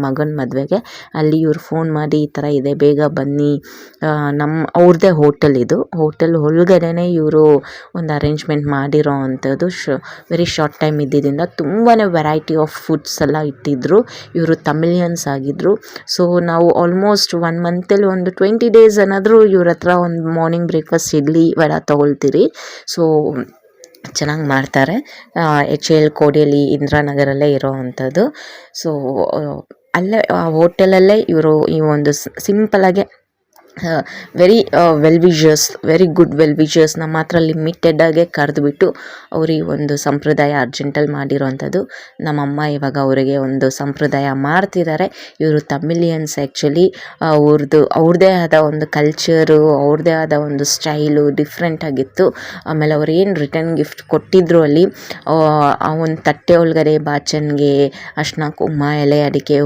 ಮಗನ ಮದುವೆಗೆ. ಅಲ್ಲಿ ಇವ್ರು ಫೋನ್ ಮಾಡಿ ಈ ಥರ ಇದೆ ಬೇಗ ಬನ್ನಿ, ಅವ್ರದ್ದೇ ಹೋಟೆಲ್ ಇದು, ಹೋಟೆಲ್ ಒಳಗಡೆನೆ ಇವರು ಒಂದು ಅರೇಂಜ್ಮೆಂಟ್ ಮಾಡಿರೋ ಅಂಥದ್ದು. ವೆರಿ ಶಾರ್ಟ್ ಟೈಮ್ ಇದ್ದಿದ್ದರಿಂದ ತುಂಬಾ ವೆರೈಟಿ ಆಫ್ ಫುಡ್ಸ್ ಎಲ್ಲ ಇಟ್ಟಿದ್ರು. ಇವರು ತಮಿಳಿಯನ್ಸ್ ಆಗಿದ್ದರು. ಸೊ ನಾವು ಆಲ್ಮೋಸ್ಟ್ 1 ಮಂತಲ್ಲಿ ಒಂದು 20 ಡೇಸ್ ಏನಾದರೂ ಇವ್ರ ಹತ್ರ ಒಂದು ಮಾರ್ನಿಂಗ್ ಬ್ರೇಕ್ಫಾಸ್ಟ್ ಇಡ್ಲಿ ವಡ ತೊಗೊಳ್ತೀರಿ. ಸೊ ಚೆನ್ನಾಗಿ ಮಾಡ್ತಾರೆ. HAL ಕೋಡಿಯಲ್ಲಿ ಇಂದಿರಾನಗರಲ್ಲೇ ಇರೋ ಅಂಥದ್ದು. ಸೊ ಅಲ್ಲೇ ಆ ಹೋಟೆಲಲ್ಲೇ ಇವರು ಈ ಒಂದು ಸಿಂಪಲಾಗೆ ವೆರಿ ವೆರಿ ಗುಡ್ ವೆಲ್ ನಮ್ಮ ಹತ್ರ ಲಿಮಿಟೆಡಾಗೆ ಕರೆದುಬಿಟ್ಟು ಅವರು ಈ ಒಂದು ಸಂಪ್ರದಾಯ ಅರ್ಜೆಂಟಲ್ಲಿ ಮಾಡಿರೋವಂಥದ್ದು. ನಮ್ಮಮ್ಮ ಇವಾಗ ಅವರಿಗೆ ಒಂದು ಸಂಪ್ರದಾಯ ಮಾಡ್ತಿದ್ದಾರೆ. ಇವರು ತಮಿಳಿಯನ್ಸ್ ಆ್ಯಕ್ಚುಲಿ ಅವ್ರದ್ದೇ ಆದ ಒಂದು ಕಲ್ಚರು, ಅವ್ರದ್ದೇ ಆದ ಒಂದು ಸ್ಟೈಲು ಡಿಫ್ರೆಂಟ್ ಆಗಿತ್ತು. ಆಮೇಲೆ ಅವ್ರು ಏನು ರಿಟರ್ನ್ ಗಿಫ್ಟ್ ಕೊಟ್ಟಿದ್ರು ಅಲ್ಲಿ, ಆ ಒಂದು ತಟ್ಟೆ ಒಳಗಡೆ ಬಾಚಣಿಗೆ, ಅರಿಶಿನ ಕುಂಕುಮ, ಎಲೆ ಅಡಿಕೆ,